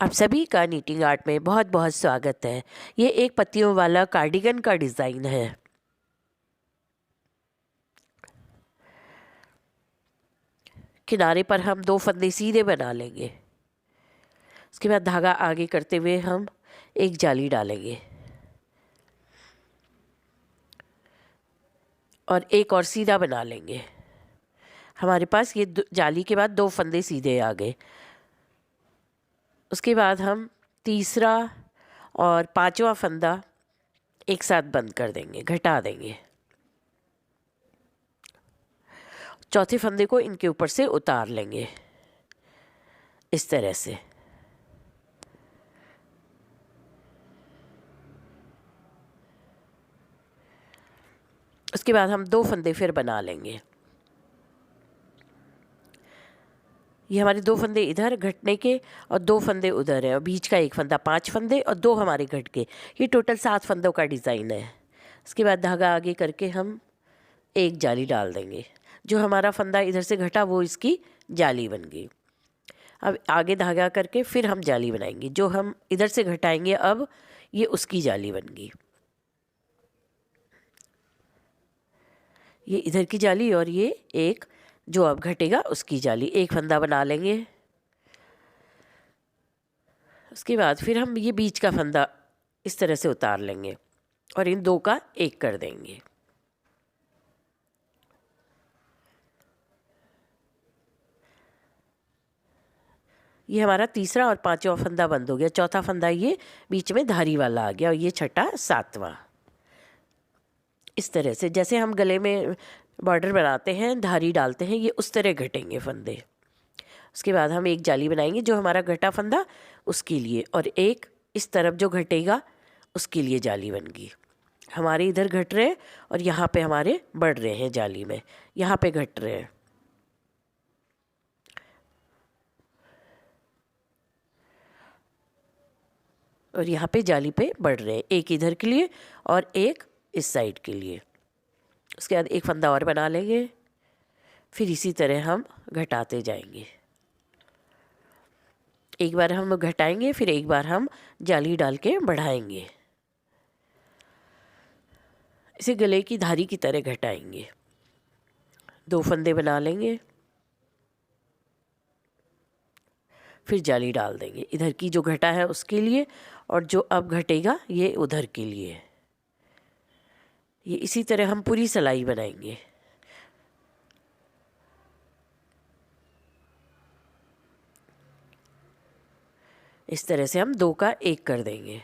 आप सभी का नीटिंग आर्ट में बहुत बहुत स्वागत है। ये एक पत्तियों वाला कार्डिगन का डिज़ाइन है। किनारे पर हम 2 फंदे सीधे बना लेंगे। उसके बाद धागा आगे करते हुए हम एक जाली डालेंगे और एक और सीधा बना लेंगे। हमारे पास ये जाली के बाद 2 फंदे सीधे आ गए। उसके बाद हम तीसरा और पांचवा फंदा एक साथ बंद कर देंगे, घटा देंगे। चौथे फंदे को इनके ऊपर से उतार लेंगे इस तरह से। उसके बाद हम 2 फंदे फिर बना लेंगे। ये हमारे 2 फंदे इधर घटने के और 2 फंदे उधर हैं और बीच का एक फंदा, 5 फंदे और 2 हमारे घट के, ये टोटल 7 फंदों का डिज़ाइन है। उसके बाद धागा आगे करके हम एक जाली डाल देंगे। जो हमारा फंदा इधर से घटा वो इसकी जाली बन गई। अब आगे धागा करके फिर हम जाली बनाएंगे। जो हम इधर से घटाएंगे अब ये उसकी जाली बन गई। ये इधर की जाली और ये एक जो अब घटेगा उसकी जाली। एक फंदा बना लेंगे। उसके बाद फिर हम ये बीच का फंदा इस तरह से उतार लेंगे और इन 2 का एक कर देंगे। ये हमारा तीसरा और पांचवा फंदा बंद हो गया। चौथा फंदा ये बीच में धारी वाला आ गया और ये छठा, सातवां। इस तरह से जैसे हम गले में बॉर्डर बनाते हैं, धारी डालते हैं, ये उस तरह घटेंगे फंदे। उसके बाद हम एक जाली बनाएंगे जो हमारा घटा फंदा उसके लिए, और एक इस तरफ जो घटेगा उसके लिए जाली बन गई। हमारे इधर घट रहे हैं और यहाँ पे हमारे बढ़ रहे हैं जाली में, यहाँ पे घट रहे हैं। और यहाँ पे जाली पे बढ़ रहे हैं, एक इधर के लिए और एक इस साइड के लिए। उसके बाद एक फंदा और बना लेंगे। फिर इसी तरह हम घटाते जाएंगे। एक बार हम घटाएंगे, फिर एक बार हम जाली डाल के बढ़ाएंगे। इसे गले की धारी की तरह घटाएंगे। 2 फंदे बना लेंगे, फिर जाली डाल देंगे। इधर की जो घटा है उसके लिए और जो अब घटेगा ये उधर के लिए। ये इसी तरह हम पूरी सिलाई बनाएंगे। इस तरह से हम 2 का एक कर देंगे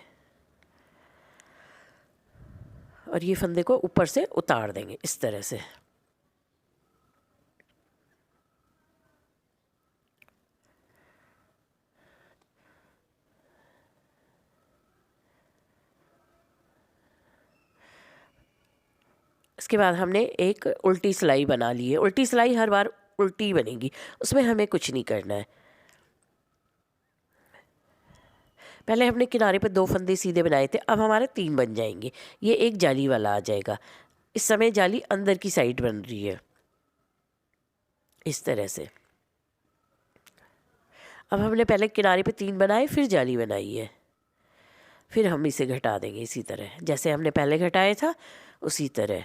और ये फंदे को ऊपर से उतार देंगे इस तरह से। इसके बाद हमने एक उल्टी सिलाई बना ली है। उल्टी सिलाई हर बार उल्टी बनेगी, उसमें हमें कुछ नहीं करना है। पहले हमने किनारे पे 2 फंदे सीधे बनाए थे, अब हमारे 3 बन जाएंगे। ये एक जाली वाला आ जाएगा। इस समय जाली अंदर की साइड बन रही है इस तरह से। अब हमने पहले किनारे पे 3 बनाए, फिर जाली बनाई है। फिर हम इसे घटा देंगे इसी तरह जैसे हमने पहले घटाया था उसी तरह।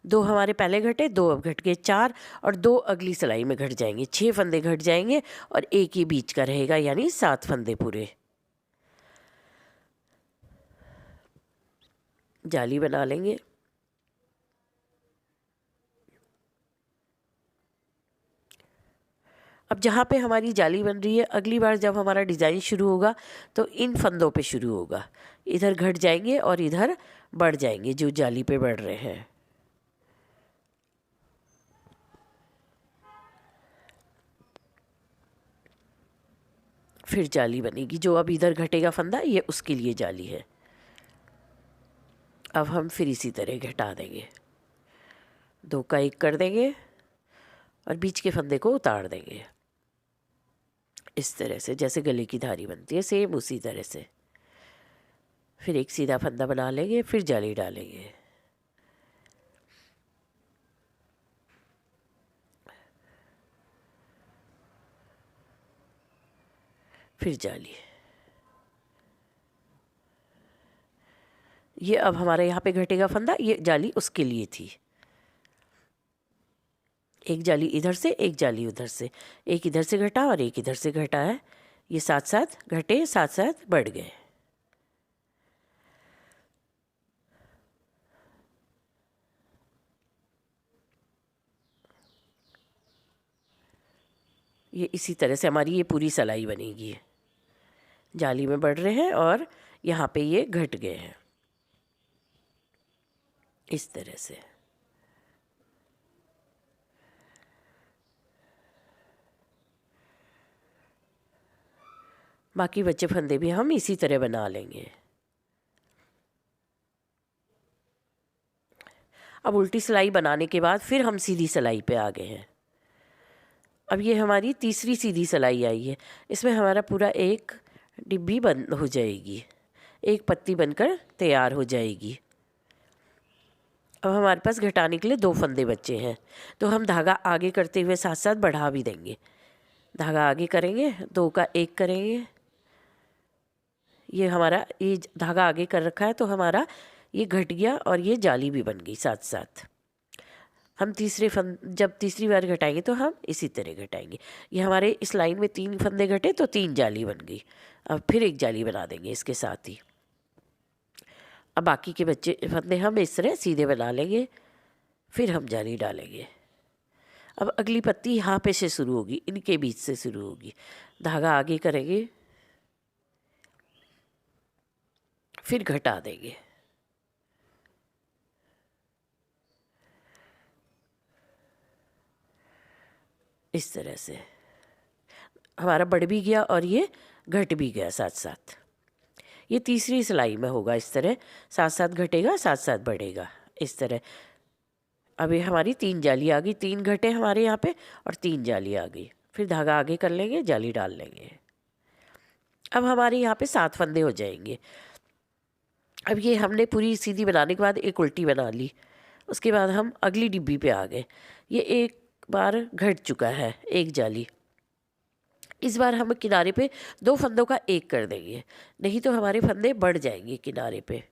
2 हमारे पहले घटे, 2 अब घट गए 4 और 2 अगली सिलाई में घट जाएंगे। 6 फंदे घट जाएंगे और एक ही बीच का रहेगा, यानी 7 फंदे पूरे। जाली बना लेंगे। अब जहाँ पे हमारी जाली बन रही है, अगली बार जब हमारा डिज़ाइन शुरू होगा तो इन फंदों पे शुरू होगा। इधर घट जाएंगे और इधर बढ़ जाएंगे जो जाली पे बढ़ रहे हैं। फिर जाली बनेगी। जो अब इधर घटेगा फंदा ये उसके लिए जाली है। अब हम फिर इसी तरह घटा देंगे, 2 का एक कर देंगे और बीच के फंदे को उतार देंगे इस तरह से जैसे गले की धारी बनती है, सेम उसी तरह से। फिर एक सीधा फंदा बना लेंगे, फिर जाली डालेंगे। फिर जाली। ये अब हमारे यहाँ पे घटेगा फंदा, ये जाली उसके लिए थी। एक जाली इधर से, एक जाली उधर से, एक इधर से घटा और एक इधर से घटा है। ये साथ साथ घटे, साथ साथ बढ़ गए। ये इसी तरह से हमारी ये पूरी सिलाई बनेगी। जाली में बढ़ रहे हैं और यहाँ पे ये घट गए हैं, इस तरह से। बाकी बचे फंदे भी हम इसी तरह बना लेंगे। अब उल्टी सिलाई बनाने के बाद फिर हम सीधी सिलाई पे आ गए हैं। अब ये हमारी तीसरी सीधी सिलाई आई है। इसमें हमारा पूरा एक डिब्बी बन हो जाएगी, एक पत्ती बनकर तैयार हो जाएगी। अब हमारे पास घटाने के लिए 2 फंदे बचे हैं, तो हम धागा आगे करते हुए साथ साथ बढ़ा भी देंगे। धागा आगे करेंगे, 2 का 1 करेंगे। ये हमारा ये धागा आगे कर रखा है तो हमारा ये घट गया और ये जाली भी बन गई साथ साथ। हम जब तीसरी बार घटाएंगे तो हम इसी तरह घटाएंगे। ये हमारे इस लाइन में 3 फंदे घटे तो 3 जाली बन गई। अब फिर एक जाली बना देंगे इसके साथ ही। अब बाकी के बच्चे फंदे हम इस तरह सीधे बना लेंगे, फिर हम जाली डालेंगे। अब अगली पत्ती यहाँ पे से शुरू होगी, इनके बीच से शुरू होगी। धागा आगे करेंगे, फिर घटा देंगे। इस तरह से हमारा बढ़ भी गया और ये घट भी गया साथ साथ। ये तीसरी सिलाई में होगा इस तरह, साथ साथ घटेगा साथ साथ बढ़ेगा इस तरह। अब ये हमारी 3 जाली आ गई, 3 घटे हमारे यहाँ पे और 3 जाली आ गई। फिर धागा आगे कर लेंगे, जाली डाल लेंगे। अब हमारे यहाँ पे 7 फंदे हो जाएंगे। अब ये हमने पूरी सीधी बनाने के बाद एक उल्टी बना ली। उसके बाद हम अगली डिब्बी पे आ गए। ये एक बार घट चुका है एक जाली। इस बार हम किनारे पे 2 फंदों का 1 कर देंगे, नहीं तो हमारे फंदे बढ़ जाएंगे किनारे पे।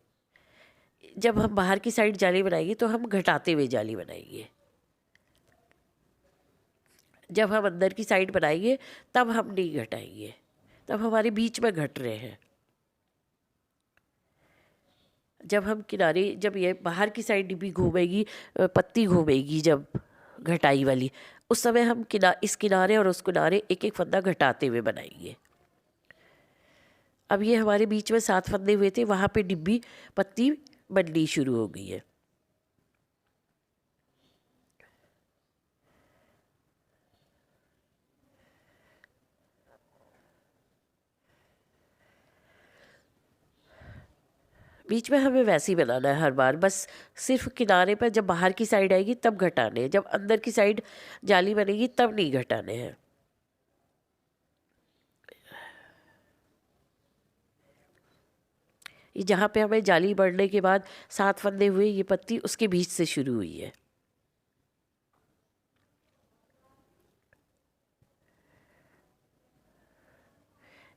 जब हम बाहर की साइड जाली बनाएंगे तो हम घटाते हुए जाली बनाएंगे। जब हम अंदर की साइड बनाएंगे तब हम नहीं घटाएंगे, तब हमारे बीच में घट रहे हैं। जब ये बाहर की साइड डिब्बी घूमेगी, पत्ती घूमेगी जब घटाई वाली, उस समय हम इस किनारे और उस किनारे एक एक फंदा घटाते हुए बनाएंगे। अब ये हमारे बीच में 7 फंदे हुए थे, वहाँ पे डिब्बी पत्ती बननी शुरू हो गई है। बीच में हमें वैसे ही बनाना है हर बार, बस सिर्फ किनारे पर जब बाहर की साइड आएगी तब घटाने हैं, जब अंदर की साइड जाली बनेगी तब नहीं घटाने हैं। ये जहाँ पे हमें जाली बढ़ने के बाद 7 फंदे हुए, ये पत्ती उसके बीच से शुरू हुई है।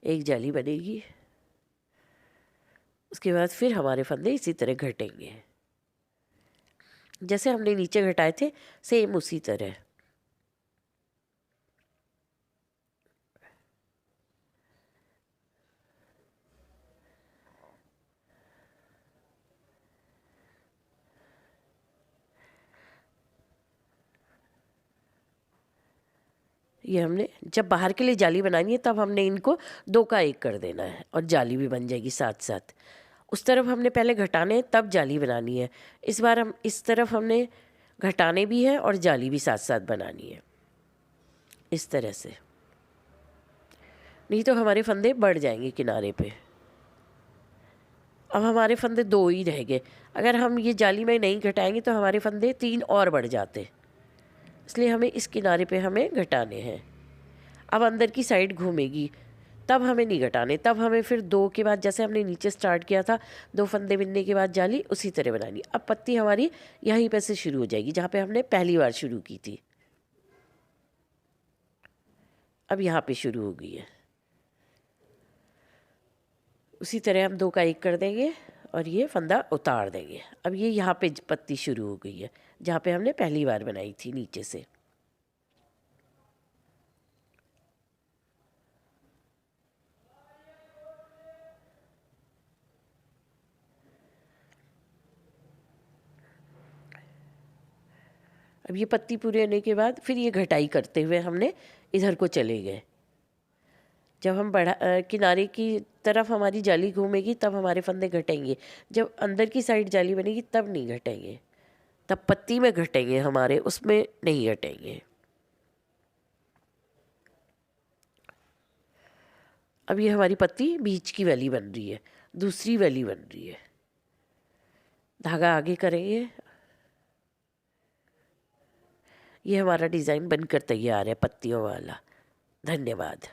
एक जाली बनेगी, उसके बाद फिर हमारे फंदे इसी तरह घटेंगे जैसे हमने नीचे घटाए थे, सेम उसी तरह। ये हमने जब बाहर के लिए जाली बनानी है तब हमने इनको 2 का 1 कर देना है और जाली भी बन जाएगी साथ साथ। उस तरफ हमने पहले घटाने हैं तब जाली बनानी है। इस बार हम इस तरफ हमने घटाने भी है और जाली भी साथ साथ बनानी है, इस तरह से। नहीं तो हमारे फंदे बढ़ जाएंगे किनारे पे। अब हमारे फंदे 2 ही रह गए। अगर हम ये जाली में नहीं घटाएंगे तो हमारे फंदे 3 और बढ़ जाते, इसलिए हमें इस किनारे पे हमें घटाने हैं। अब अंदर की साइड घूमेगी तब हमें नहीं घटाने, तब हमें फिर 2 के बाद, जैसे हमने नीचे स्टार्ट किया था 2 फंदे बिनने के बाद जाली, उसी तरह बनानी। अब पत्ती हमारी यहीं पे से शुरू हो जाएगी जहाँ पे हमने पहली बार शुरू की थी। अब यहाँ पे शुरू हो गई है। उसी तरह हम 2 का 1 कर देंगे और ये फंदा उतार देंगे। अब ये यहाँ पे पत्ती शुरू हो गई है जहाँ पे हमने पहली बार बनाई थी नीचे से। अब ये पत्ती पूरी होने के बाद फिर ये घटाई करते हुए हमने इधर को चले गए। जब हम किनारे की तरफ हमारी जाली घूमेगी तब हमारे फंदे घटेंगे, जब अंदर की साइड जाली बनेगी तब नहीं घटेंगे, तब पत्ती में घटेंगे हमारे, उसमें नहीं घटेंगे। अब ये हमारी पत्ती बीच की वैली बन रही है, दूसरी वैली बन रही है। धागा आगे करेंगे। ये हमारा डिज़ाइन बनकर तैयार है पत्तियों वाला। धन्यवाद।